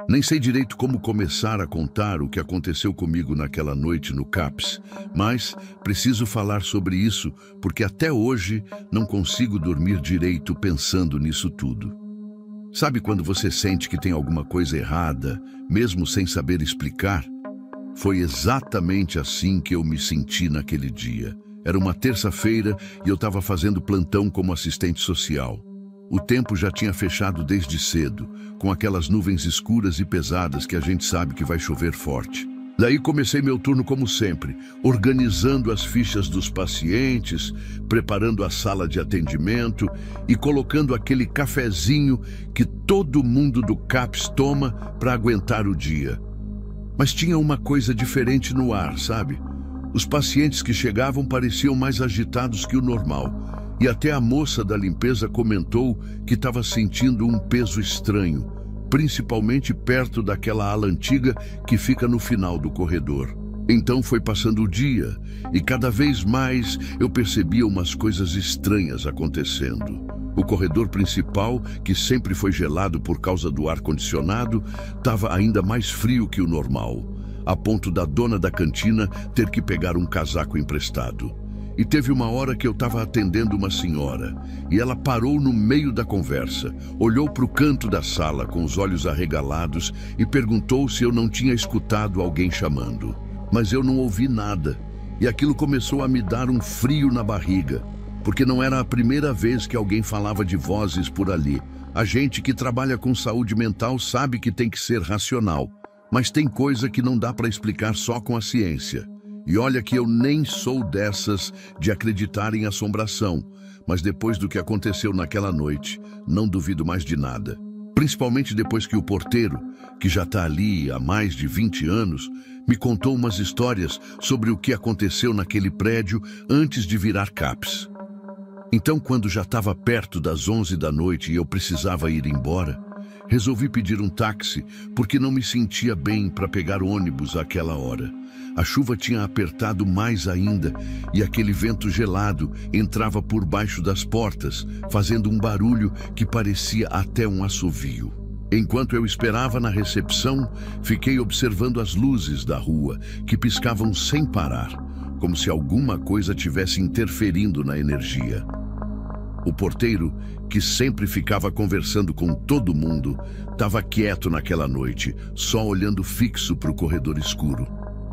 Nem sei direito como começar a contar o que aconteceu comigo naquela noite no CAPS, mas preciso falar sobre isso porque até hoje não consigo dormir direito pensando nisso tudo. Sabe quando você sente que tem alguma coisa errada, mesmo sem saber explicar? Foi exatamente assim que eu me senti naquele dia. Era uma terça-feira e eu estava fazendo plantão como assistente social. O tempo já tinha fechado desde cedo, com aquelas nuvens escuras e pesadas que a gente sabe que vai chover forte. Daí comecei meu turno como sempre, organizando as fichas dos pacientes, preparando a sala de atendimento e colocando aquele cafezinho que todo mundo do CAPS toma para aguentar o dia. Mas tinha uma coisa diferente no ar, sabe? Os pacientes que chegavam pareciam mais agitados que o normal. E até a moça da limpeza comentou que estava sentindo um peso estranho, principalmente perto daquela ala antiga que fica no final do corredor. Então foi passando o dia e cada vez mais eu percebia umas coisas estranhas acontecendo. O corredor principal, que sempre foi gelado por causa do ar-condicionado, estava ainda mais frio que o normal, a ponto da dona da cantina ter que pegar um casaco emprestado. E teve uma hora que eu estava atendendo uma senhora e ela parou no meio da conversa, olhou para o canto da sala com os olhos arregalados e perguntou se eu não tinha escutado alguém chamando. Mas eu não ouvi nada e aquilo começou a me dar um frio na barriga, porque não era a primeira vez que alguém falava de vozes por ali. A gente que trabalha com saúde mental sabe que tem que ser racional, mas tem coisa que não dá para explicar só com a ciência. E olha que eu nem sou dessas de acreditar em assombração, mas depois do que aconteceu naquela noite, não duvido mais de nada. Principalmente depois que o porteiro, que já está ali há mais de 20 anos, me contou umas histórias sobre o que aconteceu naquele prédio antes de virar CAPS. Então, quando já estava perto das 11 da noite e eu precisava ir embora, resolvi pedir um táxi porque não me sentia bem para pegar ônibus àquela hora. A chuva tinha apertado mais ainda e aquele vento gelado entrava por baixo das portas, fazendo um barulho que parecia até um assovio. Enquanto eu esperava na recepção, fiquei observando as luzes da rua, que piscavam sem parar, como se alguma coisa tivesse interferindo na energia. O porteiro, que sempre ficava conversando com todo mundo, estava quieto naquela noite, só olhando fixo para o corredor escuro.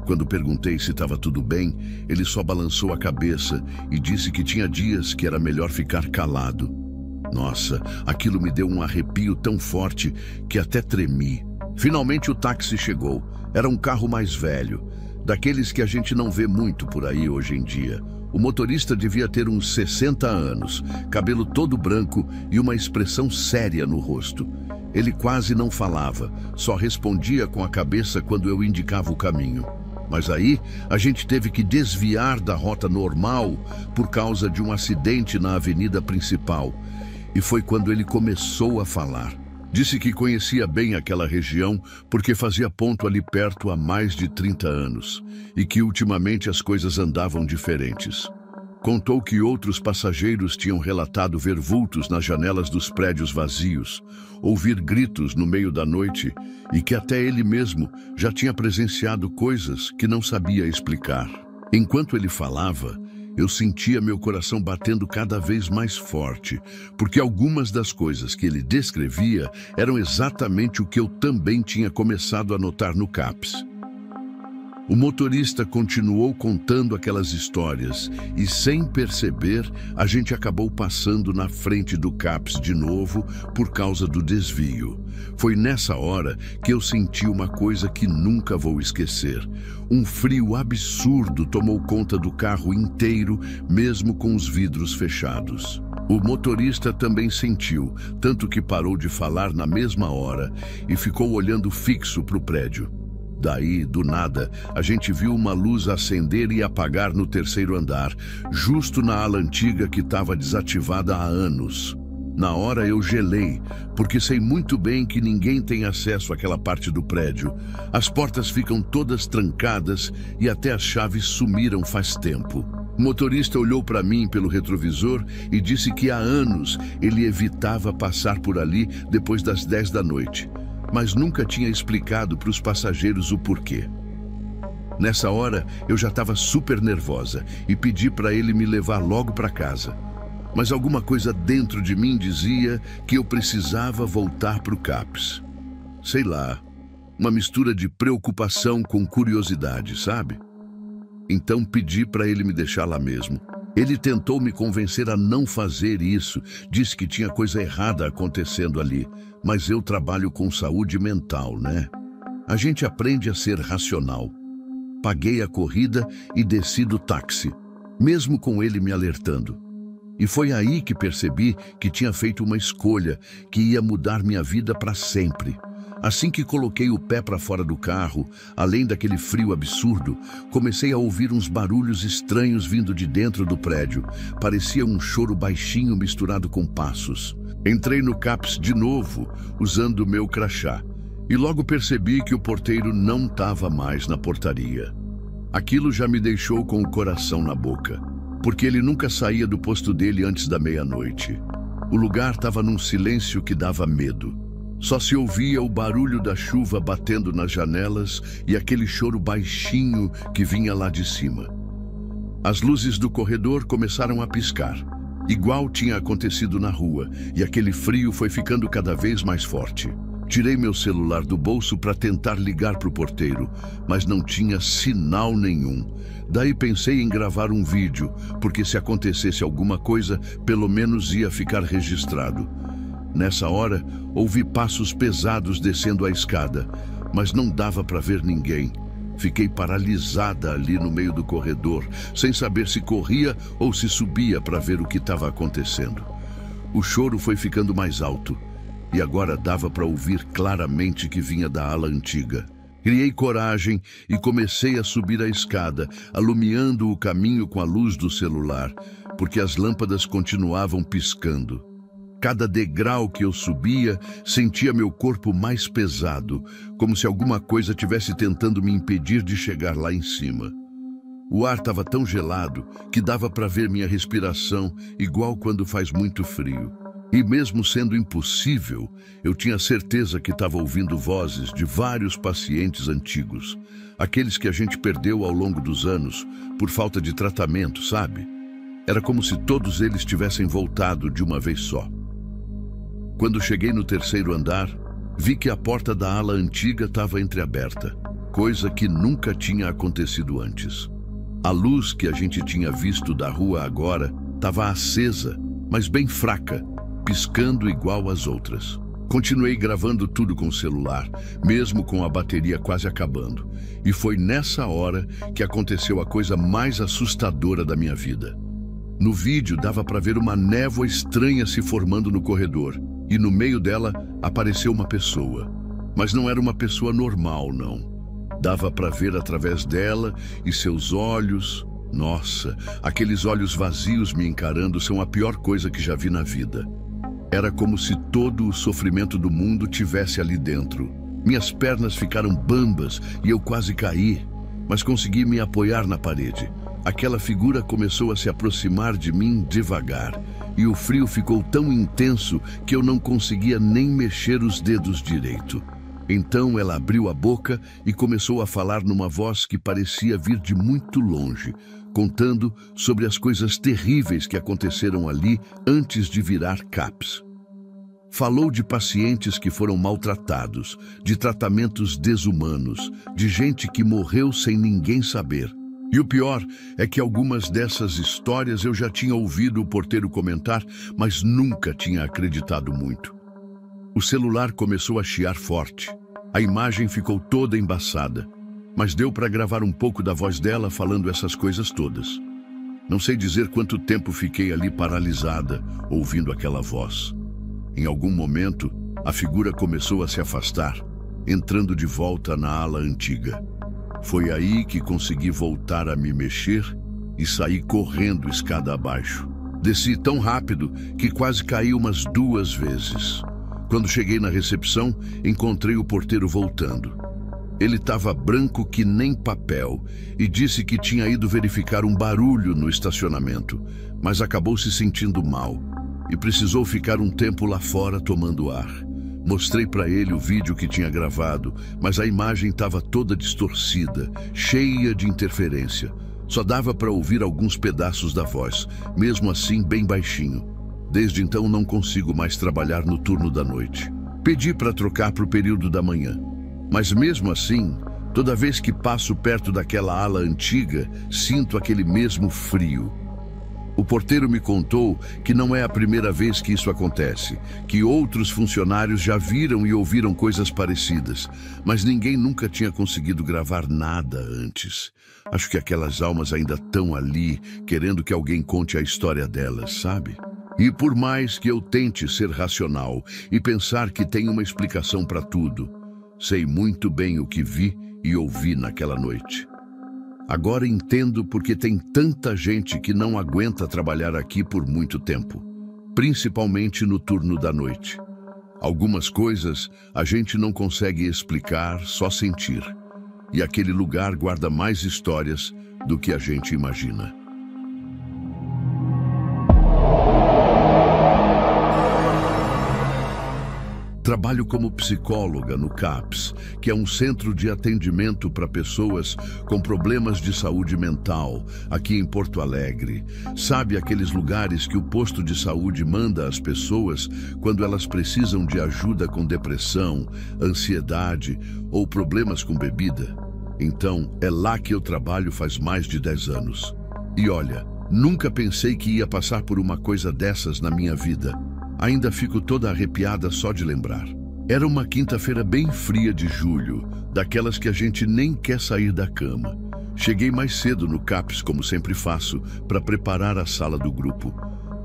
Quando perguntei se estava tudo bem, ele só balançou a cabeça e disse que tinha dias que era melhor ficar calado. Nossa, aquilo me deu um arrepio tão forte que até tremi. Finalmente o táxi chegou. Era um carro mais velho, daqueles que a gente não vê muito por aí hoje em dia. O motorista devia ter uns 60 anos, cabelo todo branco e uma expressão séria no rosto. Ele quase não falava, só respondia com a cabeça quando eu indicava o caminho. Mas aí a gente teve que desviar da rota normal por causa de um acidente na avenida principal. E foi quando ele começou a falar. Disse que conhecia bem aquela região porque fazia ponto ali perto há mais de 30 anos e que ultimamente as coisas andavam diferentes. Contou que outros passageiros tinham relatado ver vultos nas janelas dos prédios vazios, ouvir gritos no meio da noite e que até ele mesmo já tinha presenciado coisas que não sabia explicar. Enquanto ele falava, eu sentia meu coração batendo cada vez mais forte, porque algumas das coisas que ele descrevia eram exatamente o que eu também tinha começado a notar no CAPS. O motorista continuou contando aquelas histórias e, sem perceber, a gente acabou passando na frente do CAPS de novo por causa do desvio. Foi nessa hora que eu senti uma coisa que nunca vou esquecer. Um frio absurdo tomou conta do carro inteiro, mesmo com os vidros fechados. O motorista também sentiu, tanto que parou de falar na mesma hora e ficou olhando fixo para o prédio. Daí, do nada, a gente viu uma luz acender e apagar no terceiro andar, justo na ala antiga que estava desativada há anos. Na hora eu gelei, porque sei muito bem que ninguém tem acesso àquela parte do prédio. As portas ficam todas trancadas e até as chaves sumiram faz tempo. O motorista olhou para mim pelo retrovisor e disse que há anos ele evitava passar por ali depois das 10 da noite. mas nunca tinha explicado para os passageiros o porquê. Nessa hora, eu já estava super nervosa e pedi para ele me levar logo para casa. Mas alguma coisa dentro de mim dizia que eu precisava voltar para o CAPS. Sei lá, uma mistura de preocupação com curiosidade, sabe? Então pedi para ele me deixar lá mesmo. Ele tentou me convencer a não fazer isso, disse que tinha coisa errada acontecendo ali, mas eu trabalho com saúde mental, né? A gente aprende a ser racional. Paguei a corrida e desci do táxi, mesmo com ele me alertando. E foi aí que percebi que tinha feito uma escolha que ia mudar minha vida para sempre. Assim que coloquei o pé para fora do carro, além daquele frio absurdo, comecei a ouvir uns barulhos estranhos vindo de dentro do prédio. Parecia um choro baixinho misturado com passos. Entrei no CAPS de novo, usando o meu crachá, e logo percebi que o porteiro não estava mais na portaria. Aquilo já me deixou com o coração na boca, porque ele nunca saía do posto dele antes da meia-noite. O lugar estava num silêncio que dava medo. Só se ouvia o barulho da chuva batendo nas janelas e aquele choro baixinho que vinha lá de cima. As luzes do corredor começaram a piscar, igual tinha acontecido na rua, e aquele frio foi ficando cada vez mais forte. Tirei meu celular do bolso para tentar ligar para o porteiro, mas não tinha sinal nenhum. Daí pensei em gravar um vídeo, porque se acontecesse alguma coisa, pelo menos ia ficar registrado. Nessa hora, ouvi passos pesados descendo a escada, mas não dava para ver ninguém. Fiquei paralisada ali no meio do corredor, sem saber se corria ou se subia para ver o que estava acontecendo. O choro foi ficando mais alto, e agora dava para ouvir claramente que vinha da ala antiga. Criei coragem e comecei a subir a escada, alumiando o caminho com a luz do celular, porque as lâmpadas continuavam piscando. Cada degrau que eu subia, sentia meu corpo mais pesado, como se alguma coisa tivesse tentando me impedir de chegar lá em cima. O ar estava tão gelado que dava para ver minha respiração, igual quando faz muito frio. E mesmo sendo impossível, eu tinha certeza que estava ouvindo vozes de vários pacientes antigos, aqueles que a gente perdeu ao longo dos anos por falta de tratamento, sabe? Era como se todos eles tivessem voltado de uma vez só. Quando cheguei no terceiro andar, vi que a porta da ala antiga estava entreaberta, coisa que nunca tinha acontecido antes. A luz que a gente tinha visto da rua agora estava acesa, mas bem fraca, piscando igual às outras. Continuei gravando tudo com o celular, mesmo com a bateria quase acabando. E foi nessa hora que aconteceu a coisa mais assustadora da minha vida. No vídeo dava para ver uma névoa estranha se formando no corredor, e no meio dela apareceu uma pessoa. Mas não era uma pessoa normal, não. Dava para ver através dela e seus olhos. Nossa, aqueles olhos vazios me encarando são a pior coisa que já vi na vida. Era como se todo o sofrimento do mundo tivesse ali dentro. Minhas pernas ficaram bambas e eu quase caí, mas consegui me apoiar na parede. Aquela figura começou a se aproximar de mim devagar, e o frio ficou tão intenso que eu não conseguia nem mexer os dedos direito. Então ela abriu a boca e começou a falar numa voz que parecia vir de muito longe, contando sobre as coisas terríveis que aconteceram ali antes de virar CAPS. Falou de pacientes que foram maltratados, de tratamentos desumanos, de gente que morreu sem ninguém saber. E o pior é que algumas dessas histórias eu já tinha ouvido o porteiro comentar, mas nunca tinha acreditado muito. O celular começou a chiar forte. A imagem ficou toda embaçada, mas deu para gravar um pouco da voz dela falando essas coisas todas. Não sei dizer quanto tempo fiquei ali paralisada, ouvindo aquela voz. Em algum momento, a figura começou a se afastar, entrando de volta na ala antiga. Foi aí que consegui voltar a me mexer e saí correndo escada abaixo. Desci tão rápido que quase caí umas 2 vezes. Quando cheguei na recepção, encontrei o porteiro voltando. Ele estava branco que nem papel e disse que tinha ido verificar um barulho no estacionamento, mas acabou se sentindo mal e precisou ficar um tempo lá fora tomando ar. Mostrei para ele o vídeo que tinha gravado, mas a imagem estava toda distorcida, cheia de interferência. Só dava para ouvir alguns pedaços da voz, mesmo assim bem baixinho. Desde então não consigo mais trabalhar no turno da noite. Pedi para trocar para o período da manhã. Mas mesmo assim, toda vez que passo perto daquela ala antiga, sinto aquele mesmo frio. O porteiro me contou que não é a primeira vez que isso acontece, que outros funcionários já viram e ouviram coisas parecidas, mas ninguém nunca tinha conseguido gravar nada antes. Acho que aquelas almas ainda estão ali, querendo que alguém conte a história delas, sabe? E por mais que eu tente ser racional e pensar que tem uma explicação para tudo, sei muito bem o que vi e ouvi naquela noite. Agora entendo porque tem tanta gente que não aguenta trabalhar aqui por muito tempo, principalmente no turno da noite. Algumas coisas a gente não consegue explicar, só sentir. E aquele lugar guarda mais histórias do que a gente imagina. Trabalho como psicóloga no CAPS, que é um centro de atendimento para pessoas com problemas de saúde mental, aqui em Porto Alegre. Sabe aqueles lugares que o posto de saúde manda às pessoas quando elas precisam de ajuda com depressão, ansiedade ou problemas com bebida? Então, é lá que eu trabalho faz mais de 10 anos. E olha, nunca pensei que ia passar por uma coisa dessas na minha vida. Ainda fico toda arrepiada só de lembrar. Era uma quinta-feira bem fria de julho, daquelas que a gente nem quer sair da cama. Cheguei mais cedo no CAPS, como sempre faço, para preparar a sala do grupo.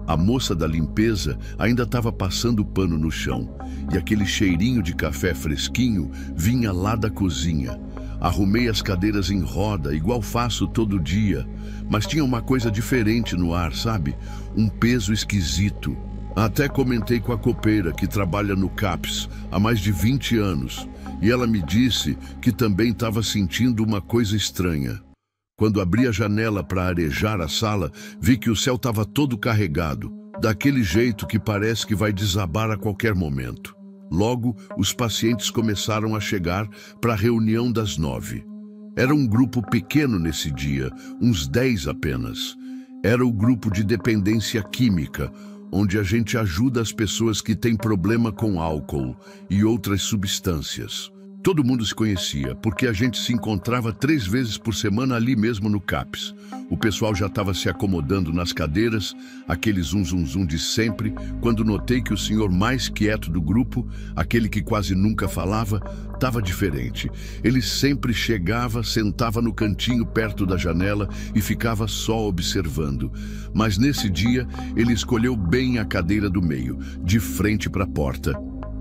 A moça da limpeza ainda estava passando pano no chão, e aquele cheirinho de café fresquinho vinha lá da cozinha. Arrumei as cadeiras em roda, igual faço todo dia, mas tinha uma coisa diferente no ar, sabe? Um peso esquisito. Até comentei com a copeira, que trabalha no CAPS há mais de 20 anos, e ela me disse que também estava sentindo uma coisa estranha. Quando abri a janela para arejar a sala, vi que o céu estava todo carregado, daquele jeito que parece que vai desabar a qualquer momento. Logo, os pacientes começaram a chegar para a reunião das 9. Era um grupo pequeno nesse dia, uns 10 apenas. Era o grupo de dependência química, onde a gente ajuda as pessoas que têm problema com álcool e outras substâncias. Todo mundo se conhecia, porque a gente se encontrava 3 vezes por semana ali mesmo no CAPS. O pessoal já estava se acomodando nas cadeiras, aquele zum de sempre, quando notei que o senhor mais quieto do grupo, aquele que quase nunca falava, estava diferente. Ele sempre chegava, sentava no cantinho perto da janela e ficava só observando. Mas nesse dia, ele escolheu bem a cadeira do meio, de frente para a porta.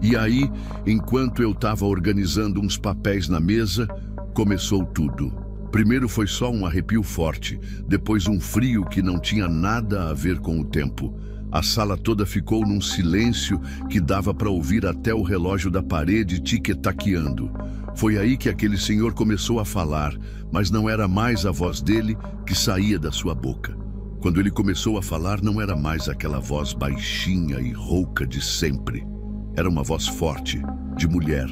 E aí, enquanto eu estava organizando uns papéis na mesa, começou tudo. Primeiro foi só um arrepio forte, depois um frio que não tinha nada a ver com o tempo. A sala toda ficou num silêncio que dava para ouvir até o relógio da parede tic-taqueando. Foi aí que aquele senhor começou a falar, mas não era mais a voz dele que saía da sua boca. Quando ele começou a falar, não era mais aquela voz baixinha e rouca de sempre. Era uma voz forte, de mulher,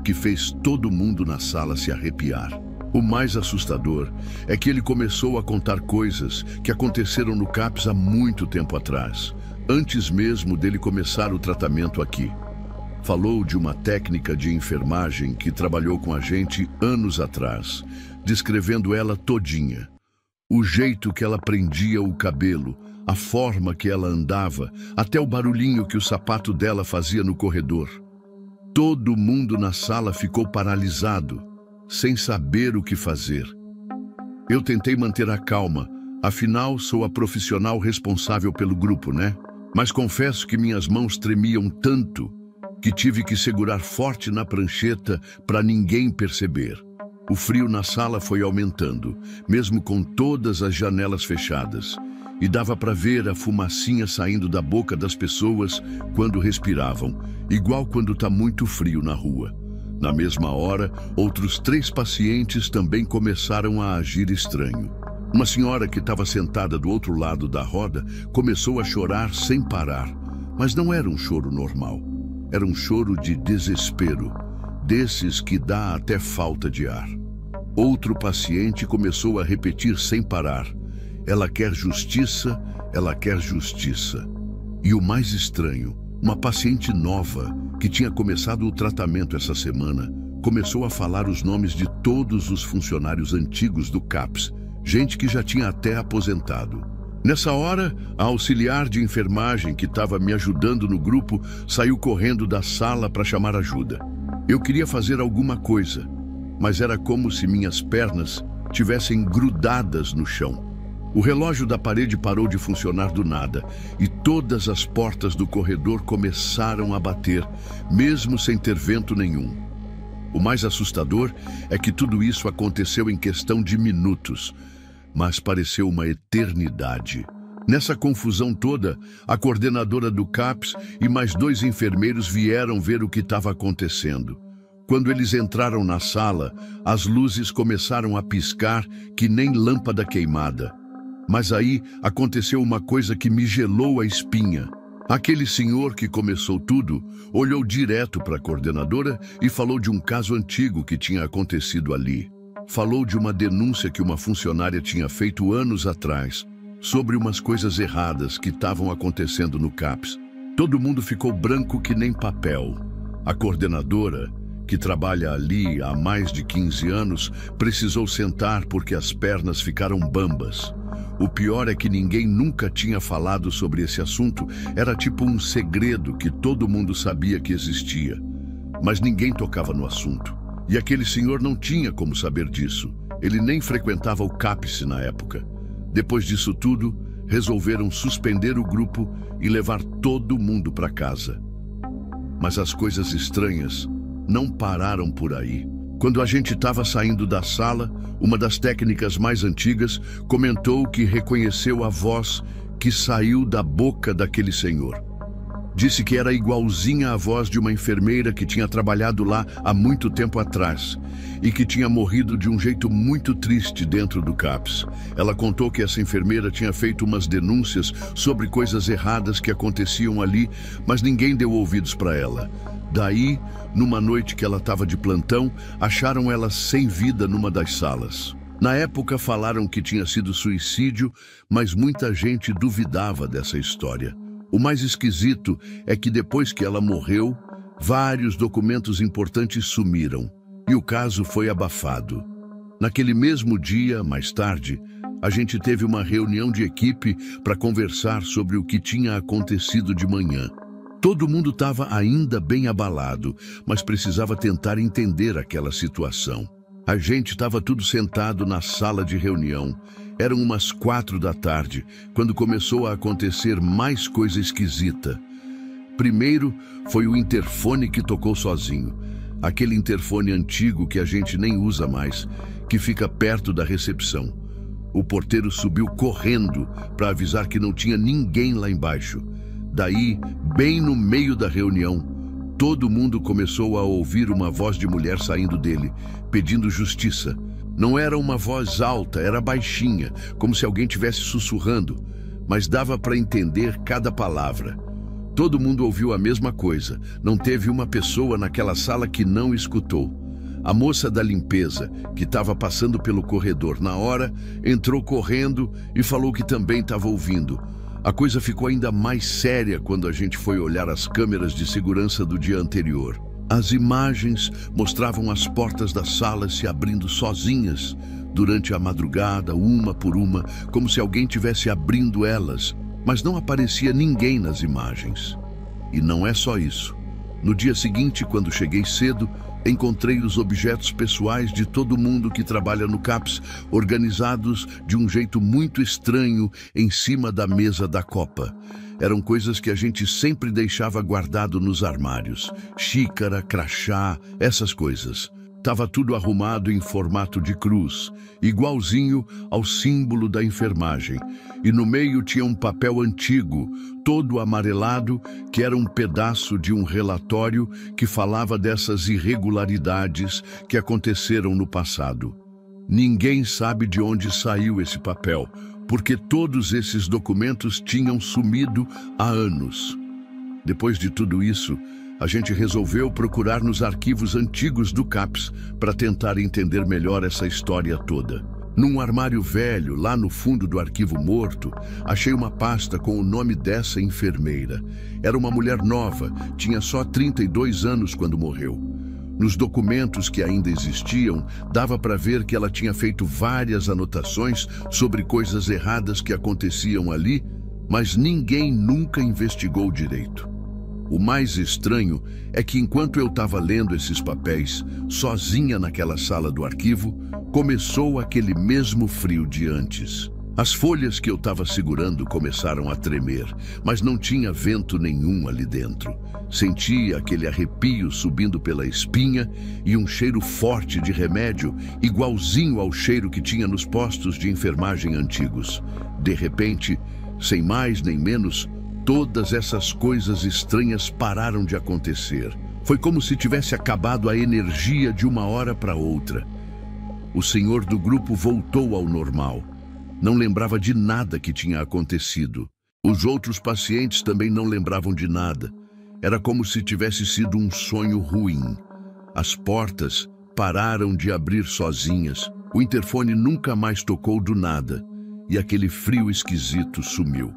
que fez todo mundo na sala se arrepiar. O mais assustador é que ele começou a contar coisas que aconteceram no CAPS há muito tempo atrás, antes mesmo dele começar o tratamento aqui. Falou de uma técnica de enfermagem que trabalhou com a gente anos atrás, descrevendo ela todinha. O jeito que ela prendia o cabelo, a forma que ela andava, até o barulhinho que o sapato dela fazia no corredor. Todo mundo na sala ficou paralisado, sem saber o que fazer. Eu tentei manter a calma, afinal sou a profissional responsável pelo grupo, né? Mas confesso que minhas mãos tremiam tanto que tive que segurar forte na prancheta para ninguém perceber. O frio na sala foi aumentando, mesmo com todas as janelas fechadas. E dava para ver a fumacinha saindo da boca das pessoas quando respiravam, igual quando está muito frio na rua. Na mesma hora, outros 3 pacientes também começaram a agir estranho. Uma senhora que estava sentada do outro lado da roda começou a chorar sem parar, mas não era um choro normal. Era um choro de desespero, desses que dá até falta de ar. Outro paciente começou a repetir sem parar: ela quer justiça, ela quer justiça. E o mais estranho, uma paciente nova, que tinha começado o tratamento essa semana, começou a falar os nomes de todos os funcionários antigos do CAPS, gente que já tinha até aposentado. Nessa hora, a auxiliar de enfermagem que estava me ajudando no grupo saiu correndo da sala para chamar ajuda. Eu queria fazer alguma coisa, mas era como se minhas pernas tivessem grudadas no chão. O relógio da parede parou de funcionar do nada e todas as portas do corredor começaram a bater, mesmo sem ter vento nenhum. O mais assustador é que tudo isso aconteceu em questão de minutos, mas pareceu uma eternidade. Nessa confusão toda, a coordenadora do CAPS e mais 2 enfermeiros vieram ver o que estava acontecendo. Quando eles entraram na sala, as luzes começaram a piscar que nem lâmpada queimada. Mas aí aconteceu uma coisa que me gelou a espinha. Aquele senhor que começou tudo olhou direto para a coordenadora e falou de um caso antigo que tinha acontecido ali. Falou de uma denúncia que uma funcionária tinha feito anos atrás sobre umas coisas erradas que estavam acontecendo no CAPS. Todo mundo ficou branco que nem papel. A coordenadora, que trabalha ali há mais de 15 anos, precisou sentar porque as pernas ficaram bambas. O pior é que ninguém nunca tinha falado sobre esse assunto. Era tipo um segredo que todo mundo sabia que existia. Mas ninguém tocava no assunto. E aquele senhor não tinha como saber disso. Ele nem frequentava o CAPS na época. Depois disso tudo, resolveram suspender o grupo e levar todo mundo para casa. Mas as coisas estranhas não pararam por aí. Quando a gente estava saindo da sala, uma das técnicas mais antigas comentou que reconheceu a voz que saiu da boca daquele senhor. Disse que era igualzinha à voz de uma enfermeira que tinha trabalhado lá há muito tempo atrás e que tinha morrido de um jeito muito triste dentro do CAPS. Ela contou que essa enfermeira tinha feito umas denúncias sobre coisas erradas que aconteciam ali, mas ninguém deu ouvidos para ela. Daí, numa noite que ela estava de plantão, acharam ela sem vida numa das salas. Na época falaram que tinha sido suicídio, mas muita gente duvidava dessa história. O mais esquisito é que depois que ela morreu, vários documentos importantes sumiram e o caso foi abafado. Naquele mesmo dia, mais tarde, a gente teve uma reunião de equipe para conversar sobre o que tinha acontecido de manhã. Todo mundo estava ainda bem abalado, mas precisava tentar entender aquela situação. A gente estava tudo sentado na sala de reunião. Eram umas 4 da tarde, quando começou a acontecer mais coisa esquisita. Primeiro foi o interfone que tocou sozinho. Aquele interfone antigo que a gente nem usa mais, que fica perto da recepção. O porteiro subiu correndo para avisar que não tinha ninguém lá embaixo. Daí, bem no meio da reunião, todo mundo começou a ouvir uma voz de mulher saindo dele, pedindo justiça. Não era uma voz alta, era baixinha, como se alguém estivesse sussurrando, mas dava para entender cada palavra. Todo mundo ouviu a mesma coisa, não teve uma pessoa naquela sala que não escutou. A moça da limpeza, que estava passando pelo corredor na hora, entrou correndo e falou que também estava ouvindo. A coisa ficou ainda mais séria quando a gente foi olhar as câmeras de segurança do dia anterior. As imagens mostravam as portas das salas se abrindo sozinhas durante a madrugada, uma por uma, como se alguém estivesse abrindo elas, mas não aparecia ninguém nas imagens. E não é só isso. No dia seguinte, quando cheguei cedo, encontrei os objetos pessoais de todo mundo que trabalha no CAPS, organizados de um jeito muito estranho em cima da mesa da copa. Eram coisas que a gente sempre deixava guardado nos armários. Xícara, crachá, essas coisas. Tava tudo arrumado em formato de cruz, igualzinho ao símbolo da enfermagem. E no meio tinha um papel antigo, todo amarelado, que era um pedaço de um relatório que falava dessas irregularidades que aconteceram no passado. Ninguém sabe de onde saiu esse papel, porque todos esses documentos tinham sumido há anos. Depois de tudo isso, a gente resolveu procurar nos arquivos antigos do CAPS para tentar entender melhor essa história toda. Num armário velho, lá no fundo do arquivo morto, achei uma pasta com o nome dessa enfermeira. Era uma mulher nova, tinha só 32 anos quando morreu. Nos documentos que ainda existiam, dava para ver que ela tinha feito várias anotações sobre coisas erradas que aconteciam ali, mas ninguém nunca investigou direito. O mais estranho é que enquanto eu estava lendo esses papéis, sozinha naquela sala do arquivo, começou aquele mesmo frio de antes. As folhas que eu estava segurando começaram a tremer, mas não tinha vento nenhum ali dentro. Sentia aquele arrepio subindo pela espinha e um cheiro forte de remédio, igualzinho ao cheiro que tinha nos postos de enfermagem antigos. De repente, sem mais nem menos, todas essas coisas estranhas pararam de acontecer. Foi como se tivesse acabado a energia de uma hora para outra. O senhor do grupo voltou ao normal. Não lembrava de nada que tinha acontecido. Os outros pacientes também não lembravam de nada. Era como se tivesse sido um sonho ruim. As portas pararam de abrir sozinhas. O interfone nunca mais tocou do nada. E aquele frio esquisito sumiu.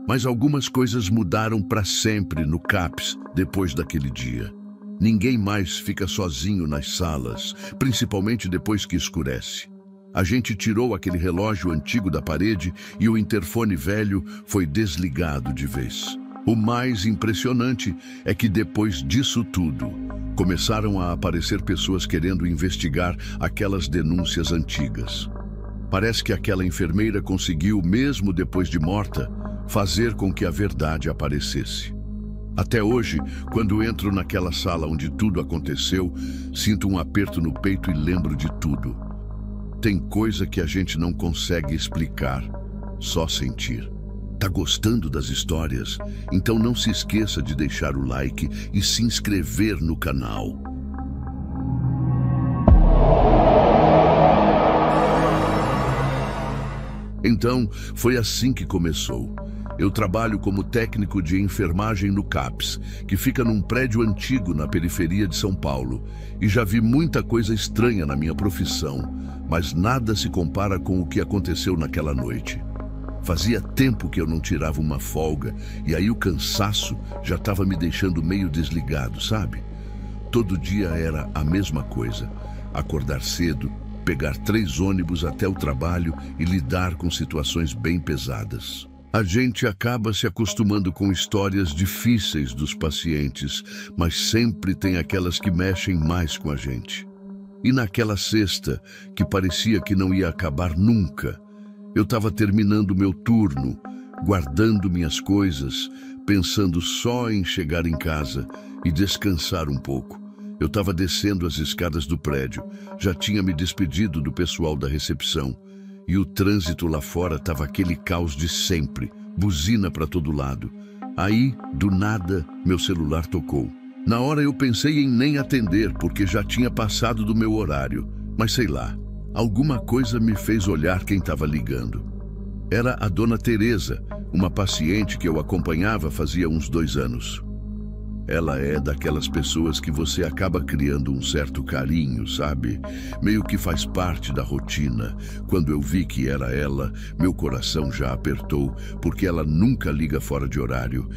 Mas algumas coisas mudaram para sempre no CAPS depois daquele dia. Ninguém mais fica sozinho nas salas, principalmente depois que escurece. A gente tirou aquele relógio antigo da parede e o interfone velho foi desligado de vez. O mais impressionante é que depois disso tudo, começaram a aparecer pessoas querendo investigar aquelas denúncias antigas. Parece que aquela enfermeira conseguiu, mesmo depois de morta, fazer com que a verdade aparecesse. Até hoje, quando entro naquela sala onde tudo aconteceu, sinto um aperto no peito e lembro de tudo. Tem coisa que a gente não consegue explicar, só sentir. Tá gostando das histórias? Então não se esqueça de deixar o like e se inscrever no canal. Então, foi assim que começou. Eu trabalho como técnico de enfermagem no CAPS, que fica num prédio antigo na periferia de São Paulo, e já vi muita coisa estranha na minha profissão, mas nada se compara com o que aconteceu naquela noite. Fazia tempo que eu não tirava uma folga, e aí o cansaço já estava me deixando meio desligado, sabe? Todo dia era a mesma coisa: acordar cedo, pegar 3 ônibus até o trabalho e lidar com situações bem pesadas. A gente acaba se acostumando com histórias difíceis dos pacientes, mas sempre tem aquelas que mexem mais com a gente. E naquela sexta, que parecia que não ia acabar nunca, eu estava terminando meu turno, guardando minhas coisas, pensando só em chegar em casa e descansar um pouco. Eu estava descendo as escadas do prédio, já tinha me despedido do pessoal da recepção, e o trânsito lá fora estava aquele caos de sempre, buzina para todo lado. Aí, do nada, meu celular tocou. Na hora eu pensei em nem atender, porque já tinha passado do meu horário. Mas sei lá, alguma coisa me fez olhar quem estava ligando. Era a dona Teresa, uma paciente que eu acompanhava fazia uns 2 anos. Ela é daquelas pessoas que você acaba criando um certo carinho, sabe? Meio que faz parte da rotina. Quando eu vi que era ela, meu coração já apertou, porque ela nunca liga fora de horário,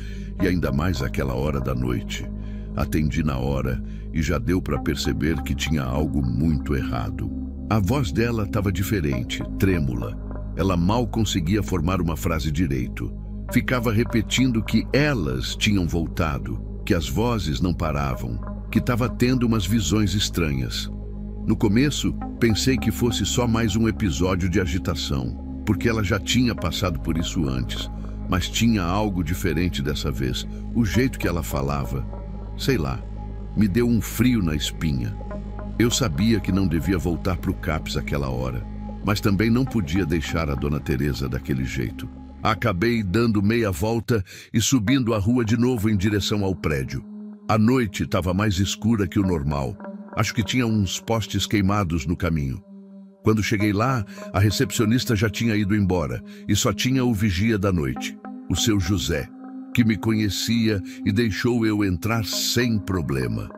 e ainda mais àquela hora da noite. Atendi na hora e já deu para perceber que tinha algo muito errado. A voz dela estava diferente, trêmula. Ela mal conseguia formar uma frase direito. Ficava repetindo que elas tinham voltado, que as vozes não paravam, que estava tendo umas visões estranhas. No começo, pensei que fosse só mais um episódio de agitação, porque ela já tinha passado por isso antes, mas tinha algo diferente dessa vez. O jeito que ela falava, sei lá, me deu um frio na espinha. Eu sabia que não devia voltar para o CAPS aquela hora, mas também não podia deixar a dona Teresa daquele jeito. Acabei dando meia volta e subindo a rua de novo em direção ao prédio. A noite estava mais escura que o normal. Acho que tinha uns postes queimados no caminho. Quando cheguei lá, a recepcionista já tinha ido embora e só tinha o vigia da noite, o seu José, que me conhecia e deixou eu entrar sem problema.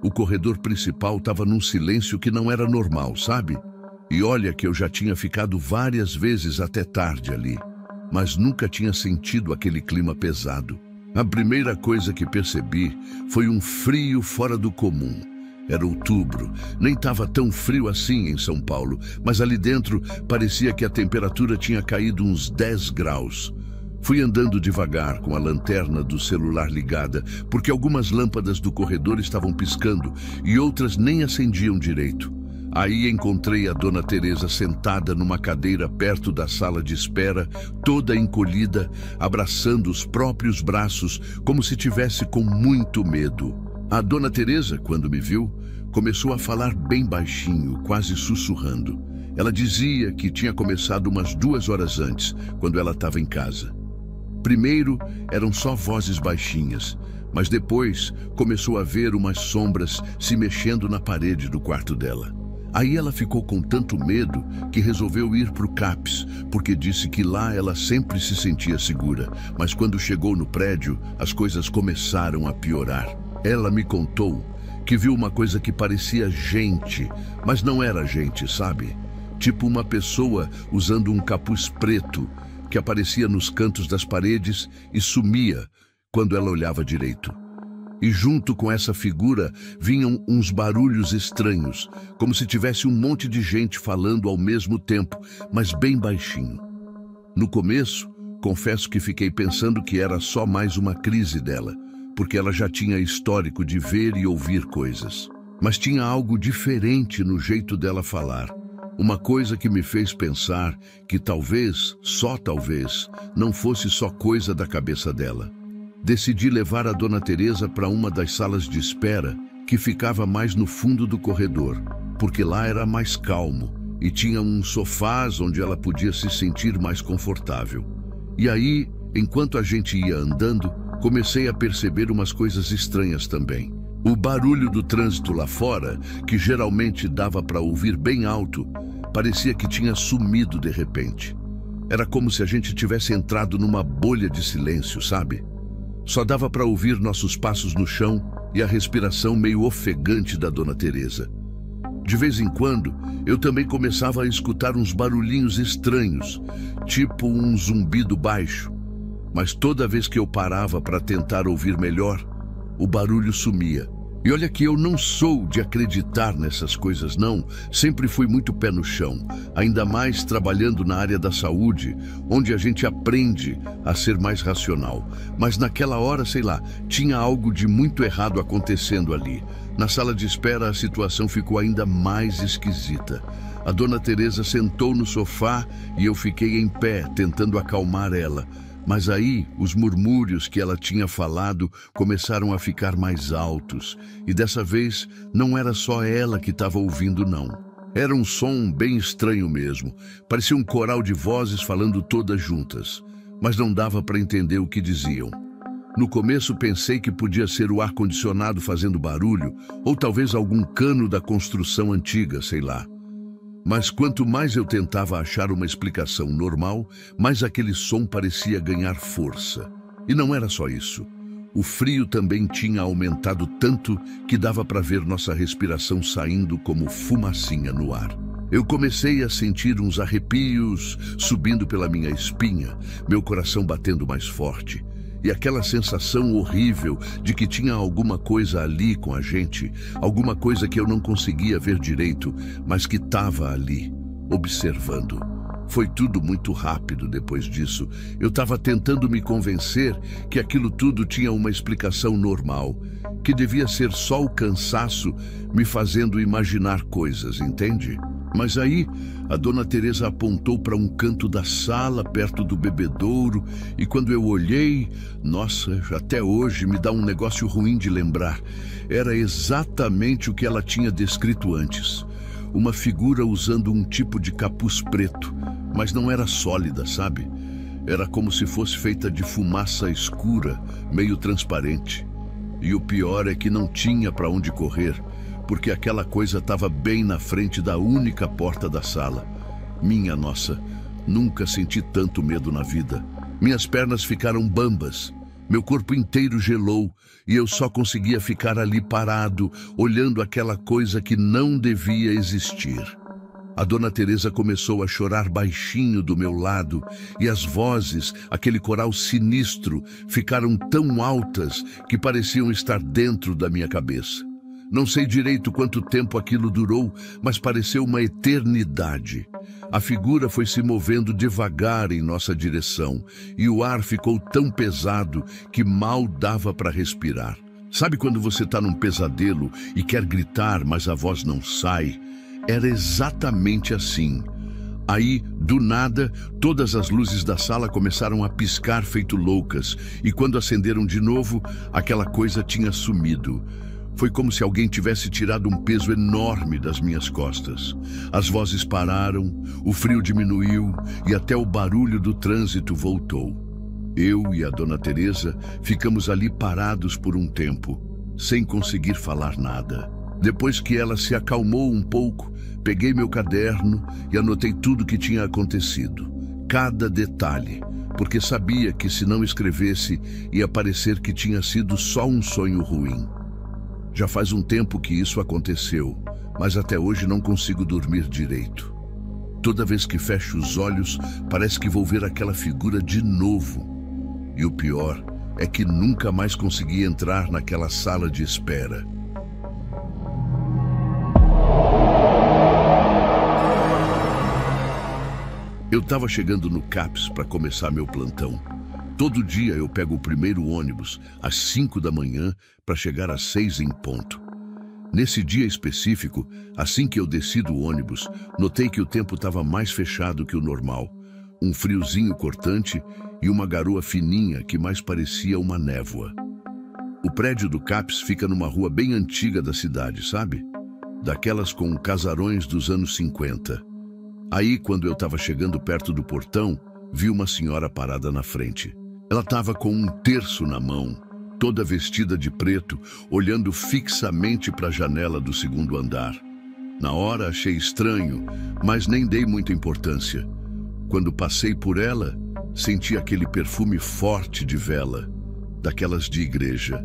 O corredor principal estava num silêncio que não era normal, sabe? E olha que eu já tinha ficado várias vezes até tarde ali, mas nunca tinha sentido aquele clima pesado. A primeira coisa que percebi foi um frio fora do comum. Era outubro, nem estava tão frio assim em São Paulo, mas ali dentro parecia que a temperatura tinha caído uns 10 graus. Fui andando devagar com a lanterna do celular ligada, porque algumas lâmpadas do corredor estavam piscando e outras nem acendiam direito. Aí encontrei a Dona Teresa sentada numa cadeira perto da sala de espera, toda encolhida, abraçando os próprios braços, como se tivesse com muito medo. A Dona Teresa, quando me viu, começou a falar bem baixinho, quase sussurrando. Ela dizia que tinha começado umas 2 horas antes, quando ela estava em casa. Primeiro eram só vozes baixinhas, mas depois começou a ver umas sombras se mexendo na parede do quarto dela. Aí ela ficou com tanto medo que resolveu ir para o CAPS, porque disse que lá ela sempre se sentia segura, mas quando chegou no prédio, as coisas começaram a piorar. Ela me contou que viu uma coisa que parecia gente, mas não era gente, sabe? Tipo uma pessoa usando um capuz preto, que aparecia nos cantos das paredes e sumia quando ela olhava direito. E junto com essa figura vinham uns barulhos estranhos, como se tivesse um monte de gente falando ao mesmo tempo, mas bem baixinho. No começo, confesso que fiquei pensando que era só mais uma crise dela, porque ela já tinha histórico de ver e ouvir coisas. Mas tinha algo diferente no jeito dela falar. Uma coisa que me fez pensar que talvez, só talvez, não fosse só coisa da cabeça dela. Decidi levar a Dona Teresa para uma das salas de espera que ficava mais no fundo do corredor, porque lá era mais calmo e tinha uns sofás onde ela podia se sentir mais confortável. E aí, enquanto a gente ia andando, comecei a perceber umas coisas estranhas também. O barulho do trânsito lá fora, que geralmente dava para ouvir bem alto, parecia que tinha sumido de repente. Era como se a gente tivesse entrado numa bolha de silêncio, sabe? Só dava para ouvir nossos passos no chão e a respiração meio ofegante da Dona Teresa. De vez em quando, eu também começava a escutar uns barulhinhos estranhos, tipo um zumbido baixo. Mas toda vez que eu parava para tentar ouvir melhor, o barulho sumia. E olha que eu não sou de acreditar nessas coisas, não. Sempre fui muito pé no chão, ainda mais trabalhando na área da saúde, onde a gente aprende a ser mais racional. Mas naquela hora, sei lá, tinha algo de muito errado acontecendo ali. Na sala de espera, a situação ficou ainda mais esquisita. A Dona Teresa sentou no sofá e eu fiquei em pé, tentando acalmar ela. Mas aí, os murmúrios que ela tinha falado começaram a ficar mais altos. E dessa vez, não era só ela que estava ouvindo, não. Era um som bem estranho mesmo. Parecia um coral de vozes falando todas juntas. Mas não dava para entender o que diziam. No começo, pensei que podia ser o ar-condicionado fazendo barulho, ou talvez algum cano da construção antiga, sei lá. Mas quanto mais eu tentava achar uma explicação normal, mais aquele som parecia ganhar força. E não era só isso. O frio também tinha aumentado tanto que dava para ver nossa respiração saindo como fumacinha no ar. Eu comecei a sentir uns arrepios subindo pela minha espinha, meu coração batendo mais forte. E aquela sensação horrível de que tinha alguma coisa ali com a gente, alguma coisa que eu não conseguia ver direito, mas que estava ali, observando. Foi tudo muito rápido depois disso. Eu estava tentando me convencer que aquilo tudo tinha uma explicação normal, que devia ser só o cansaço me fazendo imaginar coisas, entende? Mas aí, a Dona Teresa apontou para um canto da sala, perto do bebedouro, e quando eu olhei, nossa, até hoje me dá um negócio ruim de lembrar. Era exatamente o que ela tinha descrito antes. Uma figura usando um tipo de capuz preto, mas não era sólida, sabe? Era como se fosse feita de fumaça escura, meio transparente. E o pior é que não tinha para onde correr, porque aquela coisa estava bem na frente da única porta da sala. Minha nossa, nunca senti tanto medo na vida. Minhas pernas ficaram bambas. Meu corpo inteiro gelou e eu só conseguia ficar ali parado, olhando aquela coisa que não devia existir. A Dona Teresa começou a chorar baixinho do meu lado e as vozes, aquele coral sinistro, ficaram tão altas que pareciam estar dentro da minha cabeça. Não sei direito quanto tempo aquilo durou, mas pareceu uma eternidade. A figura foi se movendo devagar em nossa direção e o ar ficou tão pesado que mal dava para respirar. Sabe quando você está num pesadelo e quer gritar, mas a voz não sai? Era exatamente assim. Aí, do nada, todas as luzes da sala começaram a piscar feito loucas e quando acenderam de novo, aquela coisa tinha sumido. Foi como se alguém tivesse tirado um peso enorme das minhas costas. As vozes pararam, o frio diminuiu e até o barulho do trânsito voltou. Eu e a Dona Teresa ficamos ali parados por um tempo, sem conseguir falar nada. Depois que ela se acalmou um pouco, peguei meu caderno e anotei tudo o que tinha acontecido. Cada detalhe, porque sabia que se não escrevesse, ia parecer que tinha sido só um sonho ruim. Já faz um tempo que isso aconteceu, mas até hoje não consigo dormir direito. Toda vez que fecho os olhos, parece que vou ver aquela figura de novo. E o pior é que nunca mais consegui entrar naquela sala de espera. Eu estava chegando no CAPS para começar meu plantão. Todo dia eu pego o primeiro ônibus às 5 da manhã para chegar às 6 em ponto. Nesse dia específico, assim que eu desci do ônibus, notei que o tempo estava mais fechado que o normal. Um friozinho cortante e uma garoa fininha que mais parecia uma névoa. O prédio do CAPS fica numa rua bem antiga da cidade, sabe? Daquelas com casarões dos anos 50. Aí, quando eu estava chegando perto do portão, vi uma senhora parada na frente. Ela estava com um terço na mão, toda vestida de preto, olhando fixamente para a janela do segundo andar. Na hora achei estranho, mas nem dei muita importância. Quando passei por ela, senti aquele perfume forte de vela, daquelas de igreja.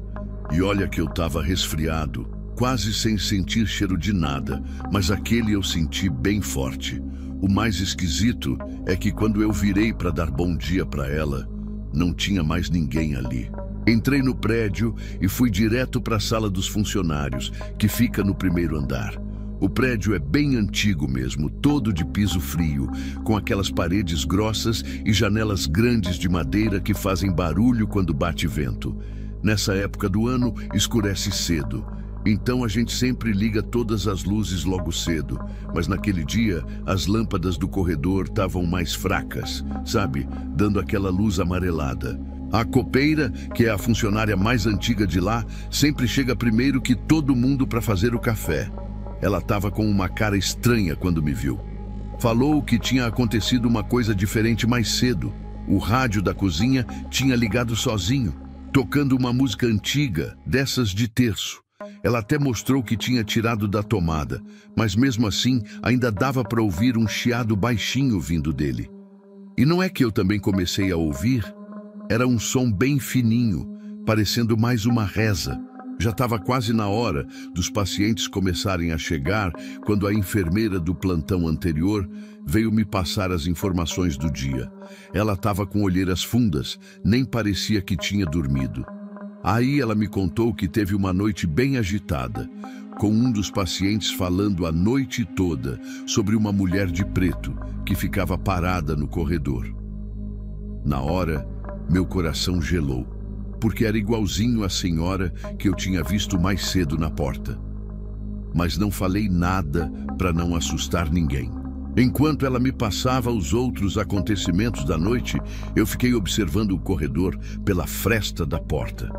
E olha que eu estava resfriado, quase sem sentir cheiro de nada, mas aquele eu senti bem forte. O mais esquisito é que quando eu virei para dar bom dia para ela, não tinha mais ninguém ali. Entrei no prédio e fui direto para a sala dos funcionários, que fica no primeiro andar. O prédio é bem antigo mesmo, todo de piso frio, com aquelas paredes grossas e janelas grandes de madeira que fazem barulho quando bate vento. Nessa época do ano, escurece cedo. Então a gente sempre liga todas as luzes logo cedo, mas naquele dia as lâmpadas do corredor estavam mais fracas, sabe? Dando aquela luz amarelada. A copeira, que é a funcionária mais antiga de lá, sempre chega primeiro que todo mundo para fazer o café. Ela estava com uma cara estranha quando me viu. Falou que tinha acontecido uma coisa diferente mais cedo. O rádio da cozinha tinha ligado sozinho, tocando uma música antiga, dessas de terço. Ela até mostrou que tinha tirado da tomada, mas mesmo assim ainda dava para ouvir um chiado baixinho vindo dele. E não é que eu também comecei a ouvir? Era um som bem fininho, parecendo mais uma reza. Já estava quase na hora dos pacientes começarem a chegar quando a enfermeira do plantão anterior veio me passar as informações do dia. Ela estava com olheiras fundas, nem parecia que tinha dormido. Aí ela me contou que teve uma noite bem agitada, com um dos pacientes falando a noite toda sobre uma mulher de preto que ficava parada no corredor. Na hora, meu coração gelou, porque era igualzinho à senhora que eu tinha visto mais cedo na porta. Mas não falei nada para não assustar ninguém. Enquanto ela me passava os outros acontecimentos da noite, eu fiquei observando o corredor pela fresta da porta.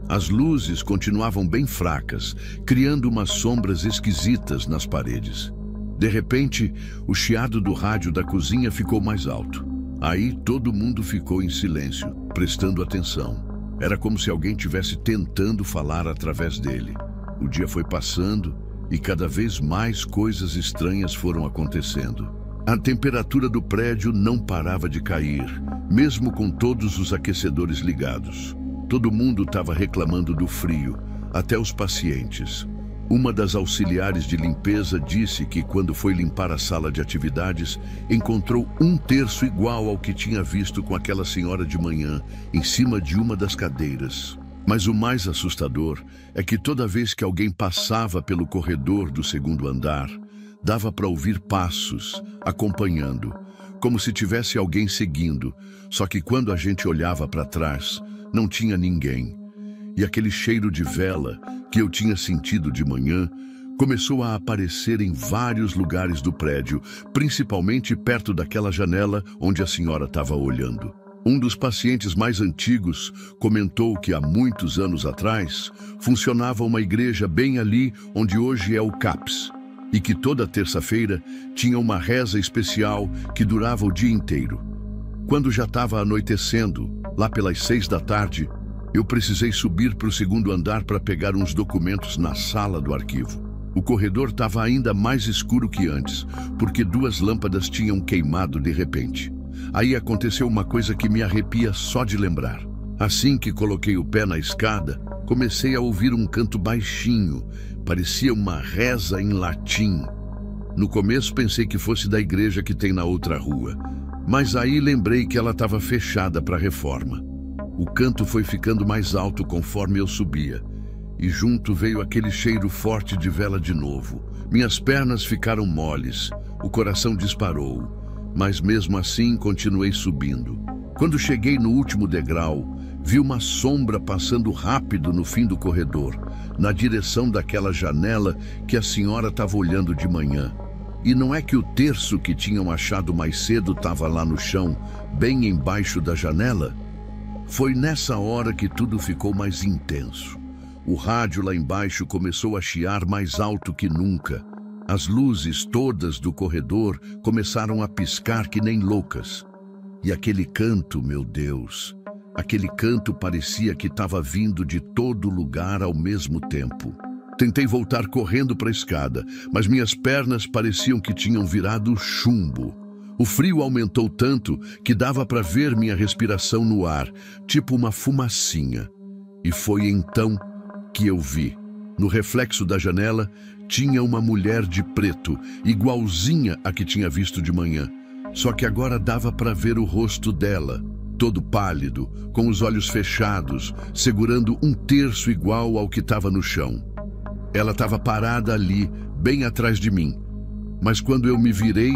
As luzes continuavam bem fracas, criando umas sombras esquisitas nas paredes. De repente, o chiado do rádio da cozinha ficou mais alto. Aí todo mundo ficou em silêncio, prestando atenção. Era como se alguém estivesse tentando falar através dele. O dia foi passando e cada vez mais coisas estranhas foram acontecendo. A temperatura do prédio não parava de cair, mesmo com todos os aquecedores ligados. Todo mundo estava reclamando do frio, até os pacientes. Uma das auxiliares de limpeza disse que, quando foi limpar a sala de atividades, encontrou um terço igual ao que tinha visto com aquela senhora de manhã, em cima de uma das cadeiras. Mas o mais assustador é que toda vez que alguém passava pelo corredor do segundo andar, dava para ouvir passos, acompanhando, como se tivesse alguém seguindo, só que quando a gente olhava para trás, não tinha ninguém. E aquele cheiro de vela que eu tinha sentido de manhã começou a aparecer em vários lugares do prédio, principalmente perto daquela janela onde a senhora estava olhando. Um dos pacientes mais antigos comentou que há muitos anos atrás funcionava uma igreja bem ali onde hoje é o CAPS, e que toda terça-feira tinha uma reza especial que durava o dia inteiro. Quando já estava anoitecendo, lá pelas 6 da tarde, eu precisei subir para o segundo andar para pegar uns documentos na sala do arquivo. O corredor estava ainda mais escuro que antes, porque 2 lâmpadas tinham queimado de repente. Aí aconteceu uma coisa que me arrepia só de lembrar. Assim que coloquei o pé na escada, comecei a ouvir um canto baixinho, parecia uma reza em latim. No começo pensei que fosse da igreja que tem na outra rua, mas aí lembrei que ela estava fechada para reforma. O canto foi ficando mais alto conforme eu subia, e junto veio aquele cheiro forte de vela de novo. Minhas pernas ficaram moles, o coração disparou, mas mesmo assim continuei subindo. Quando cheguei no último degrau, vi uma sombra passando rápido no fim do corredor, na direção daquela janela que a senhora estava olhando de manhã. E não é que o terço que tinham achado mais cedo estava lá no chão, bem embaixo da janela? Foi nessa hora que tudo ficou mais intenso. O rádio lá embaixo começou a chiar mais alto que nunca. As luzes todas do corredor começaram a piscar que nem loucas. E aquele canto, meu Deus, aquele canto parecia que estava vindo de todo lugar ao mesmo tempo. Tentei voltar correndo para a escada, mas minhas pernas pareciam que tinham virado chumbo. O frio aumentou tanto que dava para ver minha respiração no ar, tipo uma fumacinha. E foi então que eu vi. No reflexo da janela, tinha uma mulher de preto, igualzinha à que tinha visto de manhã. Só que agora dava para ver o rosto dela, todo pálido, com os olhos fechados, segurando um terço igual ao que estava no chão. Ela estava parada ali, bem atrás de mim. Mas quando eu me virei,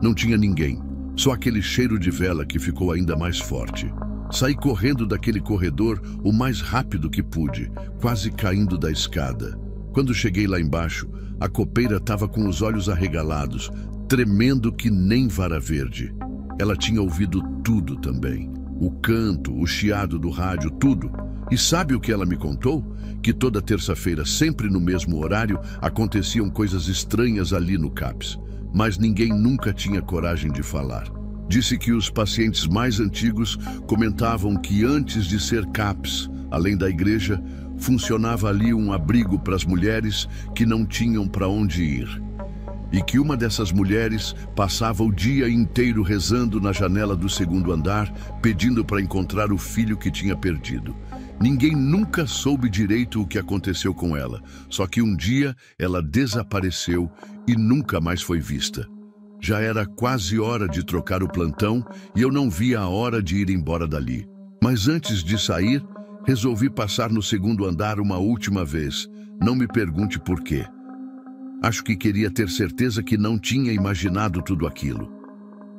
não tinha ninguém. Só aquele cheiro de vela que ficou ainda mais forte. Saí correndo daquele corredor o mais rápido que pude, quase caindo da escada. Quando cheguei lá embaixo, a copeira estava com os olhos arregalados, tremendo que nem vara verde. Ela tinha ouvido tudo também. O canto, o chiado do rádio, tudo. E sabe o que ela me contou? Que toda terça-feira, sempre no mesmo horário, aconteciam coisas estranhas ali no CAPS. Mas ninguém nunca tinha coragem de falar. Disse que os pacientes mais antigos comentavam que antes de ser CAPS, além da igreja, funcionava ali um abrigo para as mulheres que não tinham para onde ir. E que uma dessas mulheres passava o dia inteiro rezando na janela do segundo andar, pedindo para encontrar o filho que tinha perdido. Ninguém nunca soube direito o que aconteceu com ela, só que um dia ela desapareceu e nunca mais foi vista. Já era quase hora de trocar o plantão e eu não via a hora de ir embora dali. Mas antes de sair, resolvi passar no segundo andar uma última vez. Não me pergunte por quê. Acho que queria ter certeza que não tinha imaginado tudo aquilo.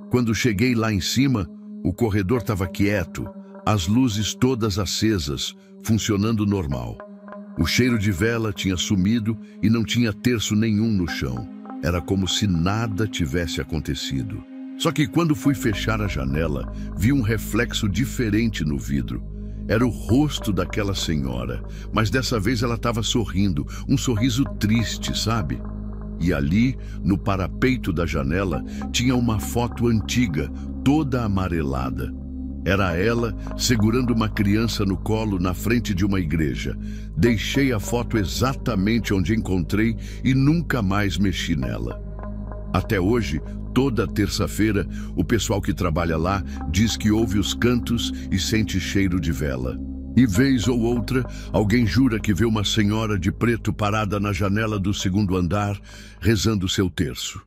Quando cheguei lá em cima, o corredor estava quieto, as luzes todas acesas, funcionando normal. O cheiro de vela tinha sumido e não tinha terço nenhum no chão. Era como se nada tivesse acontecido. Só que quando fui fechar a janela, vi um reflexo diferente no vidro. Era o rosto daquela senhora, mas dessa vez ela estava sorrindo, um sorriso triste, sabe? E ali, no parapeito da janela, tinha uma foto antiga, toda amarelada. Era ela segurando uma criança no colo na frente de uma igreja. Deixei a foto exatamente onde encontrei e nunca mais mexi nela. Até hoje, toda terça-feira, o pessoal que trabalha lá diz que ouve os cantos e sente cheiro de vela. E vez ou outra, alguém jura que vê uma senhora de preto parada na janela do segundo andar, rezando seu terço.